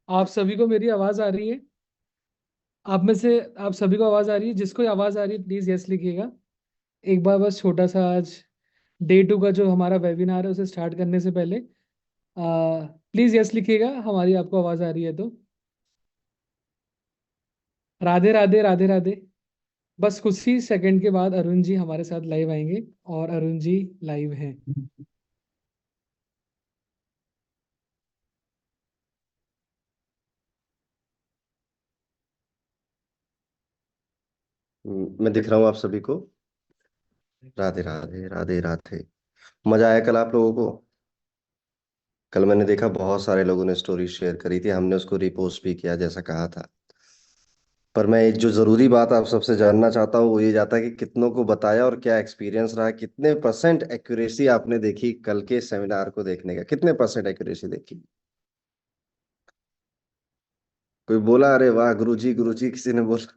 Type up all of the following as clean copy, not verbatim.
आप सभी को मेरी आवाज आ रही है? आप में से आप सभी को आवाज आ रही है? जिसको आवाज आ रही है प्लीज यस लिखिएगा। एक बार बस छोटा सा आज डे टू का जो हमारा वेबिनार है उसे स्टार्ट करने से पहले प्लीज यस लिखिएगा हमारी आपको आवाज आ रही है तो। राधे राधे राधे राधे। बस कुछ ही सेकंड के बाद अरुण जी हमारे साथ लाइव आएंगे और अरुण जी लाइव हैं। मैं दिख रहा हूँ आप सभी को। राधे राधे राधे राधे। मजा आया कल आप लोगों को? कल मैंने देखा बहुत सारे लोगों ने स्टोरी शेयर करी थी, हमने उसको रिपोस्ट भी किया जैसा कहा था। पर मैं एक जो जरूरी बात आप सबसे जानना चाहता हूँ वो ये जाता है कि कितनों को बताया और क्या एक्सपीरियंस रहा, कितने परसेंट एक्यूरेसी आपने देखी कल के सेमिनार को देखने का, कितने परसेंट एक्यूरेसी देखी? कोई बोला अरे वाह गुरुजी गुरुजी, किसी ने बोला?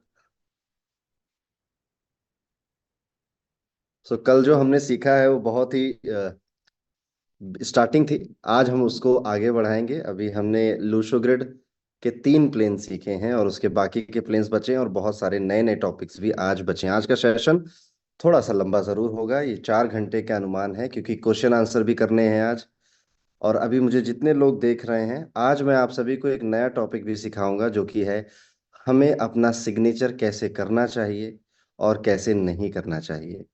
सो कल जो हमने सीखा है वो बहुत ही स्टार्टिंग थी। आज हम उसको आगे बढ़ाएंगे। अभी हमने लूशो ग्रिड के 3 प्लेन सीखे हैं और उसके बाकी के प्लेन्स बचे हैं और बहुत सारे नए नए टॉपिक्स भी आज बचे हैं। आज का सेशन थोड़ा सा लंबा जरूर होगा, ये 4 घंटे का अनुमान है क्योंकि क्वेश्चन आंसर भी करने हैं आज। और अभी मुझे जितने लोग देख रहे हैं, आज मैं आप सभी को एक नया टॉपिक भी सिखाऊंगा जो कि है हमें अपना सिग्नेचर कैसे करना चाहिए और कैसे नहीं करना चाहिए।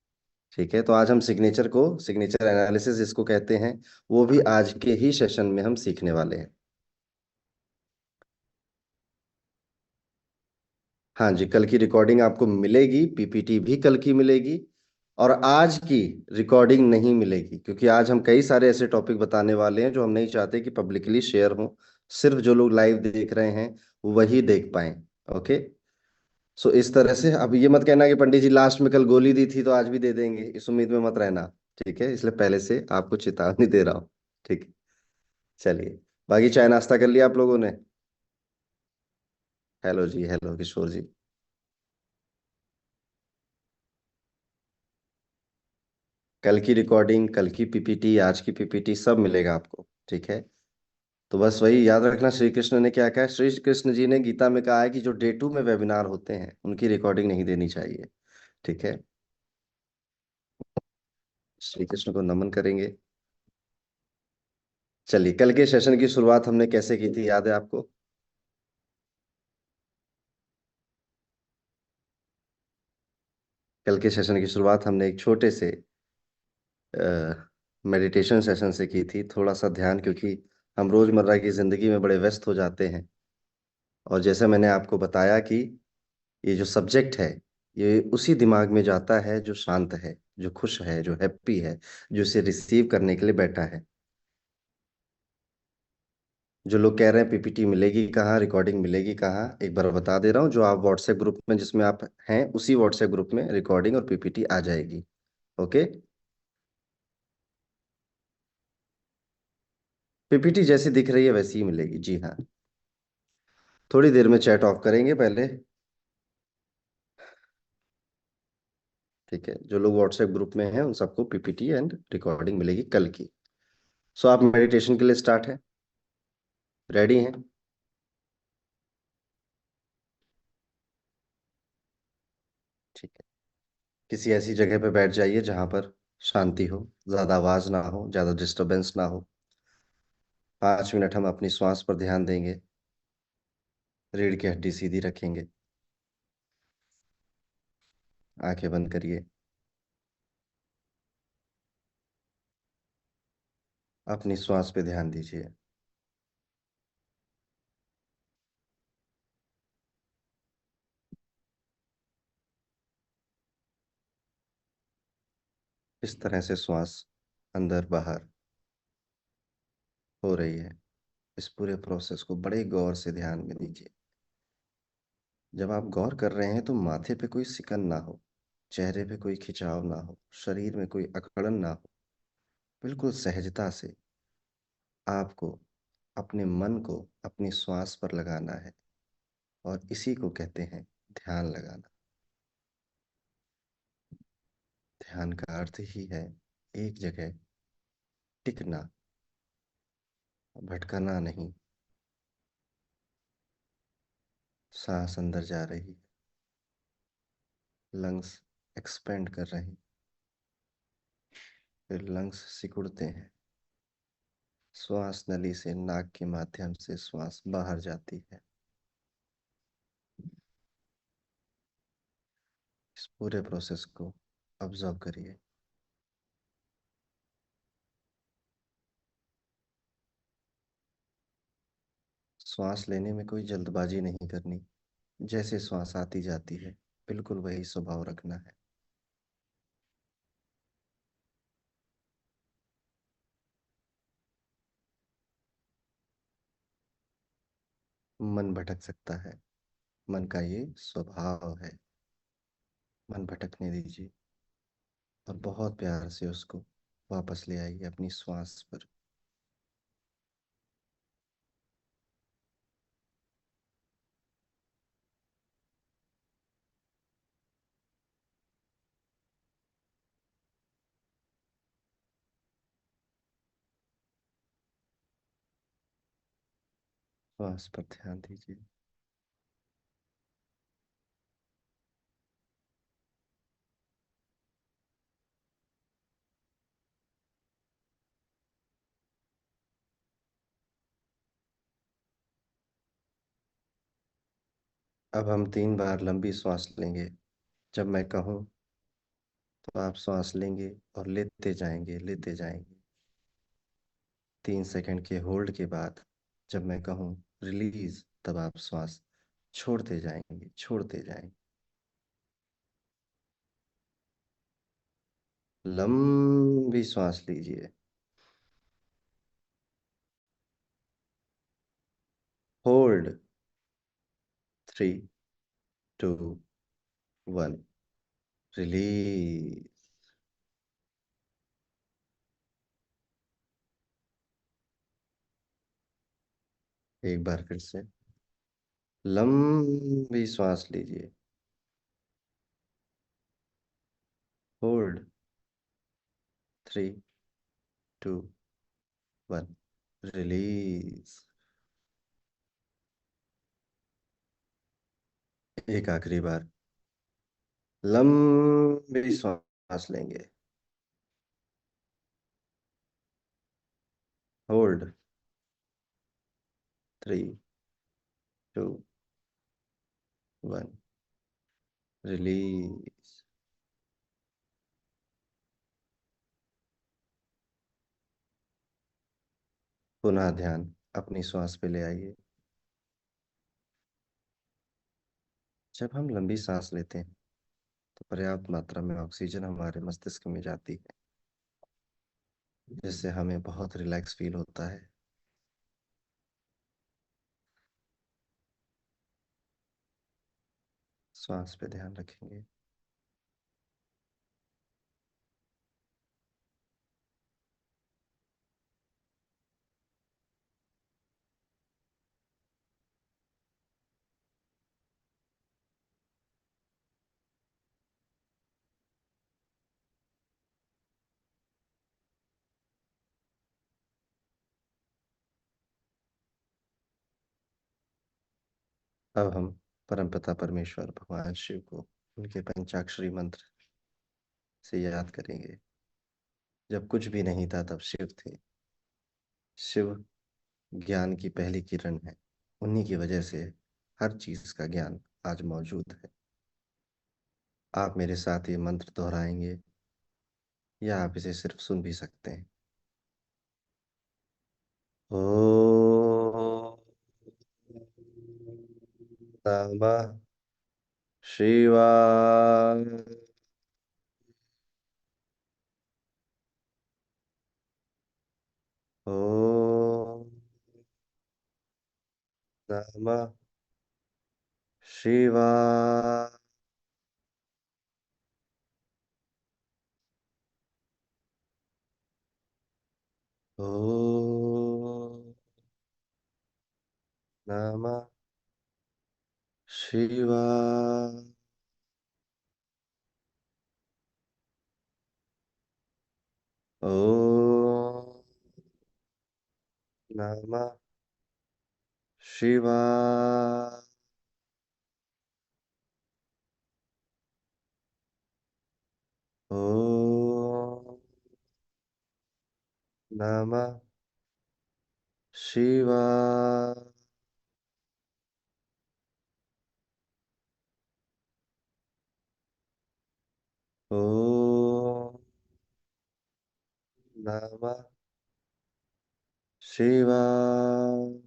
ठीक है, तो आज हम सिग्नेचर एनालिसिस जिसको कहते हैं, वो भी आज के ही सेशन में हम सीखने वाले हैं। हाँ जी, कल की रिकॉर्डिंग आपको मिलेगी, पीपीटी भी कल की मिलेगी। और आज की रिकॉर्डिंग नहीं मिलेगी क्योंकि आज हम कई सारे ऐसे टॉपिक बताने वाले हैं जो हम नहीं चाहते कि पब्लिकली शेयर हो। सिर्फ जो लोग लाइव देख रहे हैं वही देख पाए। ओके। सो इस तरह से अब ये मत कहना कि पंडित जी लास्ट में कल गोली दी थी तो आज भी दे देंगे, इस उम्मीद में मत रहना। ठीक है, इसलिए पहले से आपको चेतावनी दे रहा हूँ। ठीक है, चलिए। बाकी चाय नाश्ता कर लिया आप लोगों ने? हेलो जी, हेलो किशोर जी। कल की रिकॉर्डिंग, कल की पीपीटी, आज की पीपीटी सब मिलेगा आपको। ठीक है, तो बस वही याद रखना, श्री कृष्ण ने क्या कहा है। श्री कृष्ण जी ने गीता में कहा है कि जो डे 2 में वेबिनार होते हैं उनकी रिकॉर्डिंग नहीं देनी चाहिए। ठीक है, श्री कृष्ण को नमन करेंगे। चलिए, कल के सेशन की शुरुआत हमने कैसे की थी, याद है आपको? कल के सेशन की शुरुआत हमने एक छोटे से मेडिटेशन सेशन से की थी। थोड़ा सा ध्यान, क्योंकि हम रोजमर्रा की जिंदगी में बड़े व्यस्त हो जाते हैं। और जैसे मैंने आपको बताया कि ये जो सब्जेक्ट है ये उसी दिमाग में जाता है जो शांत है, जो खुश है, जो हैप्पी है, जो इसे रिसीव करने के लिए बैठा है। जो लोग कह रहे हैं पीपीटी मिलेगी कहाँ, रिकॉर्डिंग मिलेगी कहाँ, एक बार बता दे रहा हूँ, जो आप व्हाट्सएप ग्रुप में जिसमें आप हैं उसी व्हाट्सएप ग्रुप में रिकॉर्डिंग और पीपीटी आ जाएगी। ओके। पीपीटी जैसी दिख रही है वैसी ही मिलेगी, जी हाँ। थोड़ी देर में चैट ऑफ करेंगे पहले। ठीक है, जो लोग व्हाट्सएप ग्रुप में हैं उन सबको पीपीटी एंड रिकॉर्डिंग मिलेगी कल की। सो आप मेडिटेशन के लिए स्टार्ट है, रेडी हैं? ठीक है, किसी ऐसी जगह पे बैठ जाइए जहां पर शांति हो, ज्यादा आवाज ना हो, ज्यादा डिस्टरबेंस ना हो। 5 मिनट हम अपनी श्वास पर ध्यान देंगे। रीढ़ की हड्डी सीधी रखेंगे। आंखें बंद करिए। अपनी श्वास पे ध्यान दीजिए। इस तरह से श्वास अंदर बाहर हो रही है। इस पूरे प्रोसेस को बड़े गौर से ध्यान में दीजिए। जब आप गौर कर रहे हैं तो माथे पे कोई सिकन ना हो, चेहरे पे कोई खिंचाव ना हो, शरीर में कोई अकड़न ना हो। बिल्कुल सहजता से आपको अपने मन को अपनी श्वास पर लगाना है। और इसी को कहते हैं ध्यान लगाना। ध्यान का अर्थ ही है एक जगह टिकना, भटकना नहीं। सांस अंदर जा रही है, लंग्स एक्सपेंड कर रहे हैं, फिर लंग्स सिकुड़ते हैं, श्वास नली से नाक के माध्यम से श्वास बाहर जाती है। इस पूरे प्रोसेस को ऑब्जर्व करिए। श्वास लेने में कोई जल्दबाजी नहीं करनी, जैसे श्वास आती जाती है बिल्कुल वही स्वभाव रखना है। मन भटक सकता है, मन का ये स्वभाव है। मन भटकने दीजिए और बहुत प्यार से उसको वापस ले आइए अपनी श्वास पर। श्वास पर ध्यान दीजिए। अब हम 3 बार लंबी सांस लेंगे। जब मैं कहूँ तो आप सांस लेंगे और लेते जाएंगे। 3 सेकंड के होल्ड के बाद जब मैं कहूँ रिलीज, तब आप श्वास छोड़ते जाएंगे। लंबी सांस लीजिए। होल्ड। 3, 2, 1। रिलीज। एक बार फिर से लंबी सांस लीजिए। होल्ड। 3, 2, 1। रिलीज। एक आखिरी बार लंबी सांस लेंगे। होल्ड। 3, 2, 1। रिलीज। पुनः ध्यान अपनी श्वास पे ले आइए। जब हम लंबी सांस लेते हैं तो पर्याप्त मात्रा में ऑक्सीजन हमारे मस्तिष्क में जाती है, जिससे हमें बहुत रिलैक्स फील होता है। श्वास पे ध्यान रखेंगे। अब हम परमपिता परमेश्वर भगवान शिव को उनके पंचाक्षरी मंत्र से याद करेंगे। जब कुछ भी नहीं था तब शिव थे। शिव ज्ञान की पहली किरण है। उन्हीं की वजह से हर चीज का ज्ञान आज मौजूद है। आप मेरे साथ ये मंत्र दोहराएंगे या आप इसे सिर्फ सुन भी सकते हैं। ओ नमः शिवाय। ओ नमः शिवाय। ओ नमः शिवाय। ओ नमः शिवाय। ओम नमः शिवाय। ओम नमः शिवाय।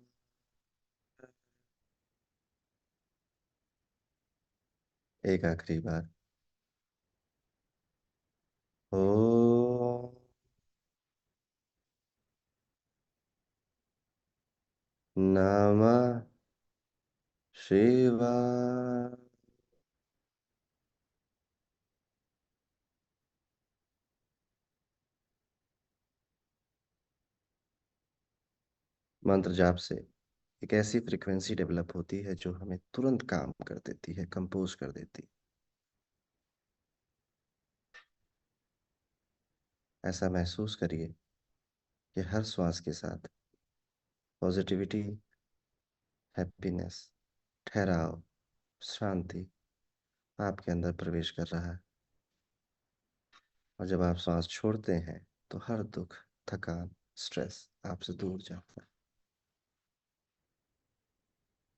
एक आखिरी बार। ओम नमः शिवाय। मंत्र जाप से एक ऐसी फ्रीक्वेंसी डेवलप होती है जो हमें तुरंत काम कर देती है, कंपोज कर देती है। ऐसा महसूस करिए कि हर श्वास के साथ पॉजिटिविटी, हैप्पीनेस, ठहराव, शांति आपके अंदर प्रवेश कर रहा है। और जब आप सांस छोड़ते हैं तो हर दुख, थकान, स्ट्रेस आपसे दूर जाता है।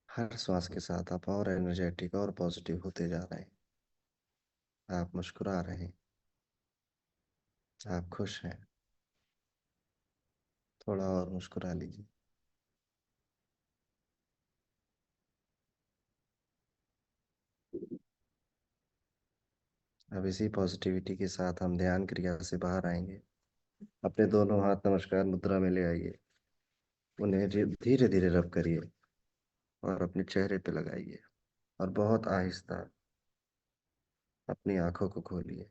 हर श्वास के साथ आप और एनर्जेटिक और पॉजिटिव होते जा रहे हैं। आप मुस्कुरा रहे हैं। आप खुश हैं। थोड़ा और मुस्कुरा लीजिए। अब इसी पॉजिटिविटी के साथ हम ध्यान क्रिया से बाहर आएंगे। अपने दोनों हाथ नमस्कार मुद्रा में ले आइए। उन्हें धीरे धीरे रब करिए और अपने चेहरे पे लगाइए। और बहुत आहिस्ता अपनी आंखों को खोलिए।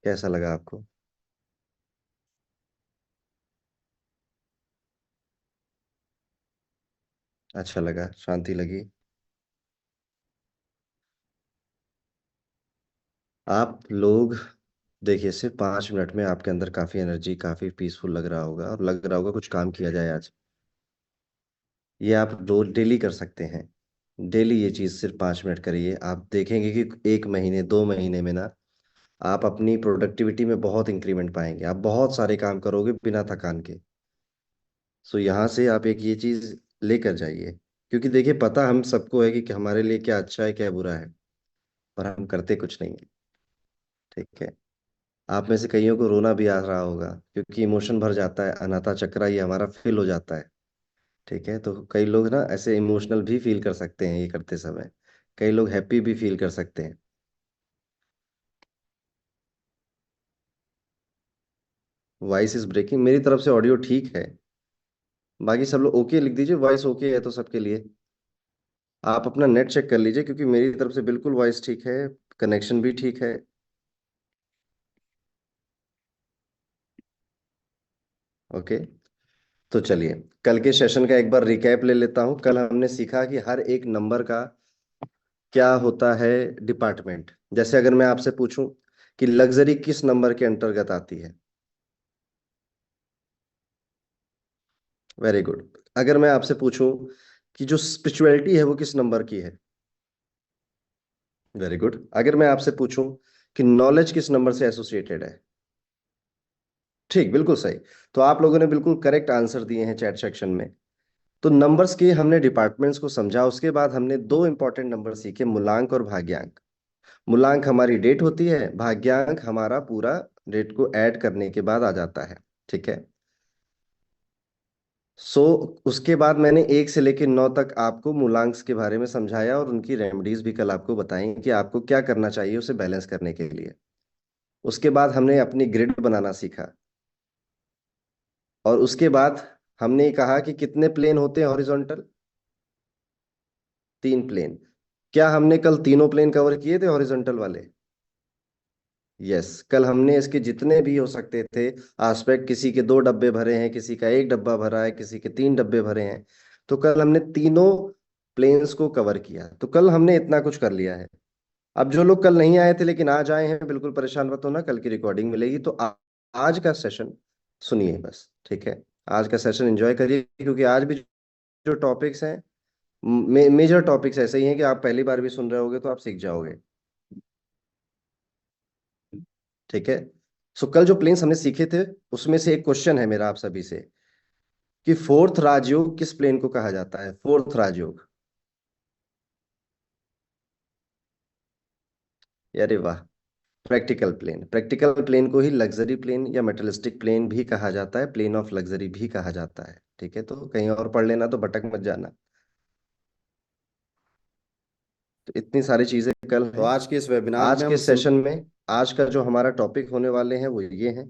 कैसा लगा आपको? अच्छा लगा? शांति लगी? आप लोग देखिए, सिर्फ 5 मिनट में आपके अंदर काफी एनर्जी, काफी पीसफुल लग रहा होगा और लग रहा होगा कुछ काम किया जाए आज। ये आप रोज डेली कर सकते हैं। डेली ये चीज सिर्फ 5 मिनट करिए, आप देखेंगे कि 1 महीने 2 महीने में ना आप अपनी प्रोडक्टिविटी में बहुत इंक्रीमेंट पाएंगे। आप बहुत सारे काम करोगे बिना थकान के। सो यहाँ से आप एक ये चीज लेकर जाइए। क्योंकि देखिए, पता हम सबको है कि हमारे लिए क्या अच्छा है क्या बुरा है, पर हम करते कुछ नहीं है। ठीक है। आप में से कईयों को रोना भी आ रहा होगा क्योंकि इमोशन भर जाता है, अनाथा चक्रा ये हमारा फिल हो जाता है। ठीक है। तो कई लोग ना ऐसे इमोशनल भी फील कर सकते हैं ये करते समय। कई लोग हैप्पी भी फील कर सकते हैं। वॉइस इज ब्रेकिंग, मेरी तरफ से ऑडियो ठीक है। बाकी सब लोग ओके लिख दीजिए, वॉइस ओके है तो सबके लिए। आप अपना नेट चेक कर लीजिए क्योंकि मेरी तरफ से बिल्कुल वॉइस ठीक है, कनेक्शन भी ठीक है। ओके। तो चलिए, कल के सेशन का एक बार रिकैप ले लेता हूं। कल हमने सीखा कि हर एक नंबर का क्या होता है डिपार्टमेंट। जैसे अगर मैं आपसे पूछूं कि लग्जरी किस नंबर के अंतर्गत आती है? Very good. अगर मैं आपसे पूछूं कि जो स्पिरिचुअलिटी है वो किस नंबर की है? Very good. अगर मैं आपसे पूछूं कि नॉलेज किस नंबर से एसोसिएटेड है? ठीक, बिल्कुल सही। तो आप लोगों ने बिल्कुल करेक्ट आंसर दिए हैं चैट सेक्शन में। तो नंबर्स के हमने डिपार्टमेंट्स को समझा। उसके बाद हमने दो इंपॉर्टेंट नंबर सीखे, मूलांक और भाग्यांक। मूलांक हमारी डेट होती है, भाग्यांक हमारा पूरा डेट को ऐड करने के बाद आ जाता है। ठीक है। सो उसके बाद मैंने 1 से लेकर 9 तक आपको मूलांक्स के बारे में समझाया और उनकी रेमेडीज भी कल आपको बताएं कि आपको क्या करना चाहिए उसे बैलेंस करने के लिए। उसके बाद हमने अपनी ग्रिड बनाना सीखा। और उसके बाद हमने कहा कि कितने प्लेन होते हैं हॉरिजॉन्टल? 3 प्लेन। क्या हमने कल तीनों प्लेन कवर किए थे हॉरिजॉन्टल वाले? यस। कल हमने इसके जितने भी हो सकते थे एस्पेक्ट, किसी के 2 डब्बे भरे हैं, किसी का एक डब्बा भरा है, किसी के 3 डब्बे भरे हैं। तो कल हमने तीनों प्लेन्स को कवर किया। तो कल हमने इतना कुछ कर लिया है। अब जो लोग कल नहीं आए थे लेकिन आज आए हैं, बिल्कुल परेशान मत होना, कल की रिकॉर्डिंग मिलेगी। तो आज का सेशन सुनिए बस। ठीक है। आज का सेशन एंजॉय करिए क्योंकि आज भी जो टॉपिक्स हैं, मेजर टॉपिक्स ऐसे ही हैं कि आप पहली बार भी सुन रहे होगे तो आप सीख जाओगे। ठीक है। सो कल जो प्लेन्स हमने सीखे थे उसमें से एक क्वेश्चन है मेरा आप सभी से कि फोर्थ राजयोग किस प्लेन को कहा जाता है? फोर्थ राजयोग। अरे वाह। Practical plane. प्रैक्टिकल प्लेन को ही लग्जरी प्लेन या मेटलिस्टिक प्लेन भी कहा जाता है, प्लेन ऑफ लग्जरी भी कहा जाता है। ठीक है, तो कहीं और पढ़ लेना, तो भटक मत जाना। तो इतनी सारी चीजें कल तो हैं। आज के इस वेबिनार आज में के हम सेशन में आज का जो हमारा टॉपिक होने वाले हैं वो ये हैं,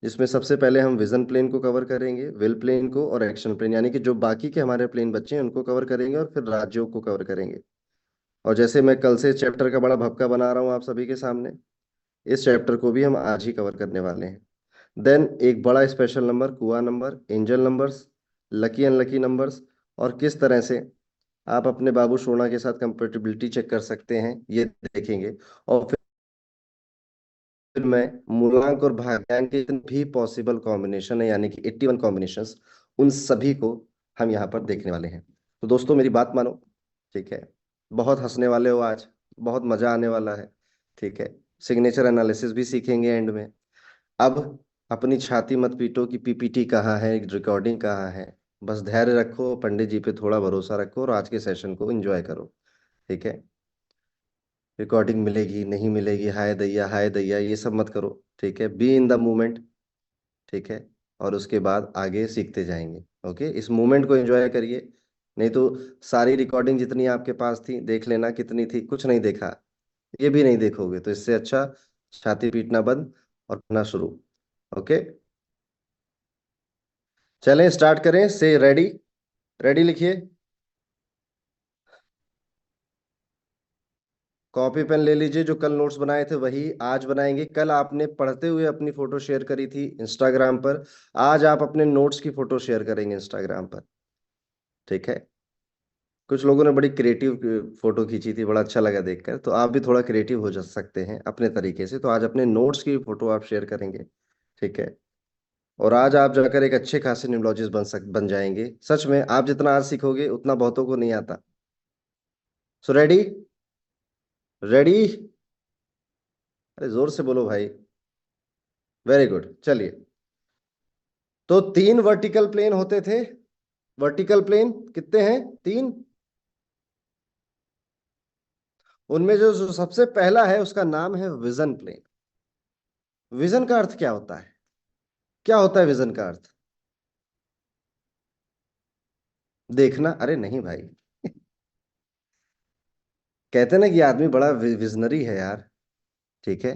जिसमें सबसे पहले हम विजन प्लेन को कवर करेंगे, विल प्लेन को और एक्शन प्लेन, यानी कि जो बाकी के हमारे प्लेन बच्चे हैं उनको कवर करेंगे, और फिर राजयोग को कवर करेंगे। और जैसे मैं कल से चैप्टर का बड़ा भपका बना रहा हूँ आप सभी के सामने, इस चैप्टर को भी हम आज ही कवर करने वाले हैं। देन एक बड़ा स्पेशल नंबर, कुआ number, angel numbers, lucky unlucky numbers, और किस तरह से आप अपने बाबू सोना के साथ कंपेटिबिलिटी चेक कर सकते हैं ये देखेंगे। और फिर मैं मूलांक और भाग्यांक के जितने भी पॉसिबल कॉम्बिनेशन है, यानी कि 81 कॉम्बिनेशंस, उन सभी को हम यहाँ पर देखने वाले हैं। तो दोस्तों मेरी बात मानो। ठीक है। बहुत हंसने वाले हो आज, बहुत मजा आने वाला है। ठीक है। सिग्नेचर एनालिसिस भी सीखेंगे एंड में। अब अपनी छाती मत पीटो कि पीपीटी कहाँ है, रिकॉर्डिंग कहाँ है। बस धैर्य रखो, पंडित जी पे थोड़ा भरोसा रखो और आज के सेशन को एंजॉय करो। ठीक है। रिकॉर्डिंग मिलेगी नहीं मिलेगी, हाय दैया ये सब मत करो। ठीक है, बी इन द मोमेंट। ठीक है। और उसके बाद आगे सीखते जाएंगे। ओके, इस मोमेंट को एंजॉय करिए। नहीं तो सारी रिकॉर्डिंग जितनी आपके पास थी देख लेना, कितनी थी, कुछ नहीं देखा, ये भी नहीं देखोगे, तो इससे अच्छा छाती पीटना बंद और करना शुरू। ओके, चलें स्टार्ट करें। से रेडी। रेडी लिखिए। कॉपी पेन ले लीजिए। जो कल नोट्स बनाए थे वही आज बनाएंगे। कल आपने पढ़ते हुए अपनी फोटो शेयर करी थी इंस्टाग्राम पर, आज आप अपने नोट्स की फोटो शेयर करेंगे इंस्टाग्राम पर। ठीक है। कुछ लोगों ने बड़ी क्रिएटिव फोटो खींची थी, बड़ा अच्छा लगा देखकर, तो आप भी थोड़ा क्रिएटिव हो जा सकते हैं अपने तरीके से। तो आज अपने नोट्स की फोटो आप शेयर करेंगे। ठीक है। और आज आप जाकर एक अच्छे खासे न्यूमरोलॉजिस्ट बन जाएंगे। सच में आप जितना आज सीखोगे उतना बहुतों को नहीं आता। So ready. रेडी। अरे जोर से बोलो भाई। वेरी गुड, चलिए। तो 3 वर्टिकल प्लेन होते थे। वर्टिकल प्लेन कितने हैं? 3। उनमें जो सबसे पहला है उसका नाम है विजन प्लेन। विजन का अर्थ क्या होता है? क्या होता है विजन का अर्थ? देखना? अरे नहीं भाई। कहते हैं ना कि आदमी बड़ा विजनरी है यार। ठीक है।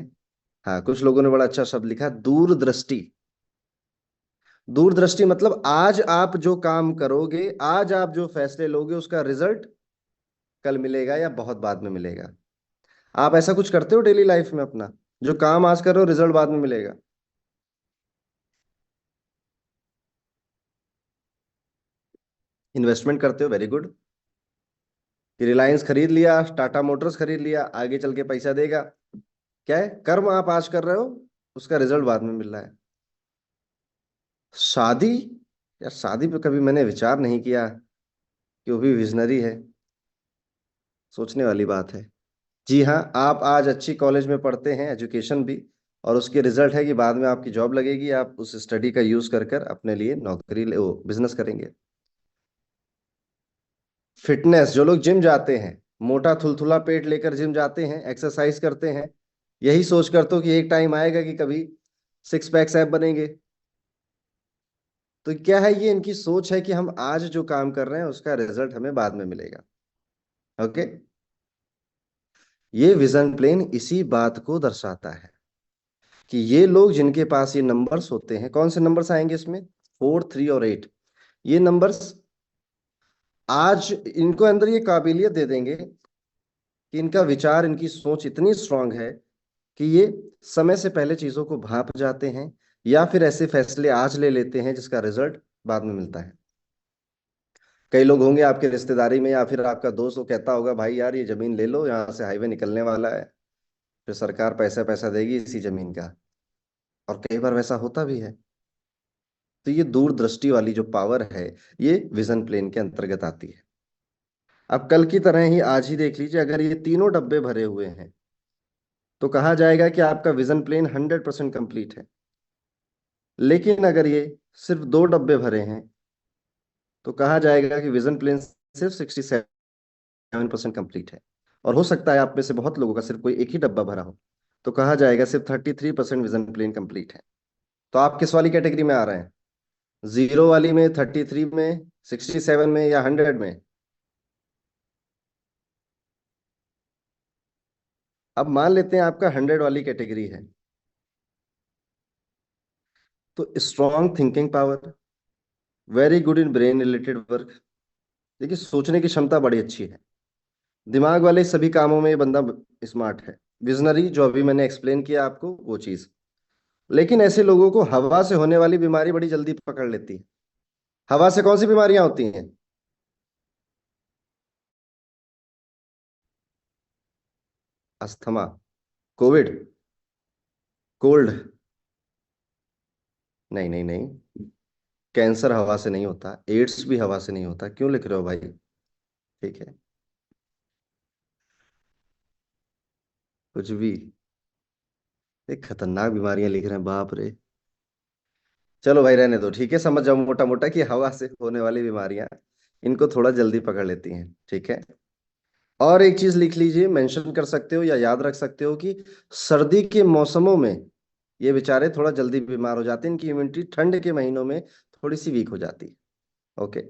हाँ, कुछ लोगों ने बड़ा अच्छा शब्द लिखा, दूरदृष्टि। दूरदृष्टि मतलब आज आप जो काम करोगे, आज आप जो फैसले लोगे, उसका रिजल्ट कल मिलेगा या बहुत बाद में मिलेगा। आप ऐसा कुछ करते हो डेली लाइफ में अपना? जो काम आज कर रहे हो रिजल्ट बाद में मिलेगा। इन्वेस्टमेंट करते हो, वेरी गुड। कि रिलायंस खरीद लिया, टाटा मोटर्स खरीद लिया, आगे चल के पैसा देगा। क्या है? कर्म आप आज कर रहे हो, उसका रिजल्ट बाद में मिल रहा है। शादी। यार शादी पे कभी मैंने विचार नहीं किया कि वो भी विजनरी है। सोचने वाली बात है। जी हाँ, आप आज अच्छी कॉलेज में पढ़ते हैं, एजुकेशन भी, और उसके रिजल्ट है कि बाद में आपकी जॉब लगेगी, आप उस स्टडी का यूज कर कर अपने लिए नौकरी वो बिजनेस करेंगे। फिटनेस, जो लोग जिम जाते हैं, मोटा थुलथुला पेट लेकर जिम जाते हैं, एक्सरसाइज करते हैं, यही सोच कर तो कि एक टाइम आएगा कि कभी सिक्स पैक्स ऐप बनेंगे। तो क्या है, ये इनकी सोच है कि हम आज जो काम कर रहे हैं उसका रिजल्ट हमें बाद में मिलेगा। ओके। ये विजन प्लेन इसी बात को दर्शाता है कि ये लोग जिनके पास ये नंबर्स होते हैं, कौन से नंबर्स आएंगे इसमें? 4, 3 और 8। ये नंबर्स आज इनको अंदर ये काबिलियत दे देंगे कि इनका विचार, इनकी सोच इतनी स्ट्रांग है कि ये समय से पहले चीजों को भाप जाते हैं, या फिर ऐसे फैसले आज ले लेते हैं जिसका रिजल्ट बाद में मिलता है। कई लोग होंगे आपके रिश्तेदारी में या फिर आपका दोस्त, वो कहता होगा भाई यार ये जमीन ले लो, यहाँ से हाईवे निकलने वाला है, फिर सरकार पैसा पैसा देगी इसी जमीन का। और कई बार वैसा होता भी है। तो ये दूरदृष्टि वाली जो पावर है, ये विजन प्लेन के अंतर्गत आती है। अब कल की तरह ही आज ही देख लीजिए, अगर ये तीनों डब्बे भरे हुए हैं तो कहा जाएगा कि आपका विजन प्लेन 100% कंप्लीट है। लेकिन अगर ये सिर्फ दो डब्बे भरे हैं तो कहा जाएगा कि विजन प्लेन सिर्फ 67% कंप्लीट है। और हो सकता है आप में से बहुत लोगों का सिर्फ कोई एक ही डब्बा भरा हो, तो कहा जाएगा सिर्फ 33% विजन प्लेन कंप्लीट है। तो आप किस वाली कैटेगरी में आ रहे हैं? जीरो वाली में, 33 में, 67 में, या 100 में? अब मान लेते हैं आपका 100 वाली कैटेगरी है, तो strong thinking power, very good in brain related work. देखिए, सोचने की क्षमता बड़ी अच्छी है, दिमाग वाले सभी कामों में ये बंदा स्मार्ट है। विजनरी, जो अभी मैंने एक्सप्लेन किया आपको वो चीज। लेकिन ऐसे लोगों को हवा से होने वाली बीमारी बड़ी जल्दी पकड़ लेती है। हवा से कौन सी बीमारियां होती हैं? Asthma, Covid, cold? नहीं नहीं नहीं, कैंसर हवा से नहीं होता, एड्स भी हवा से नहीं होता। क्यों लिख रहे हो भाई? ठीक है, कुछ भी। एक खतरनाक बीमारियां लिख रहे हैं, बाप रे। चलो भाई, रहने दो, ठीक है, समझ जाओ मोटा मोटा कि हवा से होने वाली बीमारियां इनको थोड़ा जल्दी पकड़ लेती हैं, ठीक है। और एक चीज लिख लीजिए, मेंशन कर सकते हो या याद रख सकते हो कि सर्दी के मौसमों में ये बेचारे थोड़ा जल्दी बीमार हो जाते हैं, इनकी इम्यूनिटी ठंड के महीनों में थोड़ी सी वीक हो जाती है। ओके।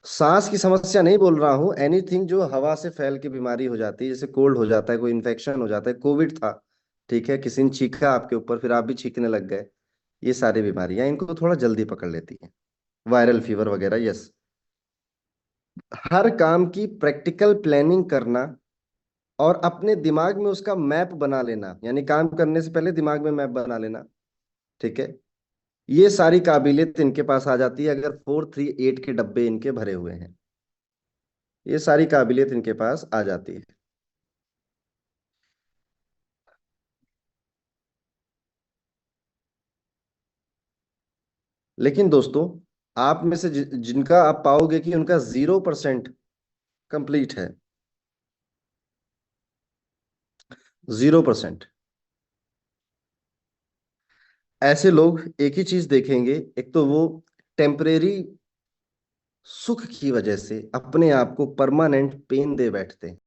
सांस की समस्या नहीं बोल रहा हूं, एनीथिंग जो हवा से फैल के बीमारी हो जाती है, जैसे कोल्ड हो जाता है, कोई इन्फेक्शन हो जाता है, कोविड था, ठीक है, किसी ने छींका आपके ऊपर, फिर आप भी छींकने लग गए। ये सारी बीमारियां इनको थोड़ा जल्दी पकड़ लेती हैं। वायरल फीवर वगैरह, यस। हर काम की प्रैक्टिकल प्लानिंग करना और अपने दिमाग में उसका मैप बना लेना, यानी काम करने से पहले दिमाग में मैप बना लेना, ठीक है, ये सारी काबिलियत इनके पास आ जाती है अगर 438 के डब्बे इनके भरे हुए हैं। ये सारी काबिलियत इनके पास आ जाती है। लेकिन दोस्तों, आप में से जिनका आप पाओगे कि उनका 0% कंप्लीट है, 0%, ऐसे लोग एक ही चीज देखेंगे। एक तो वो टेम्परेरी सुख की वजह से अपने आप को परमानेंट पेन दे बैठते हैं।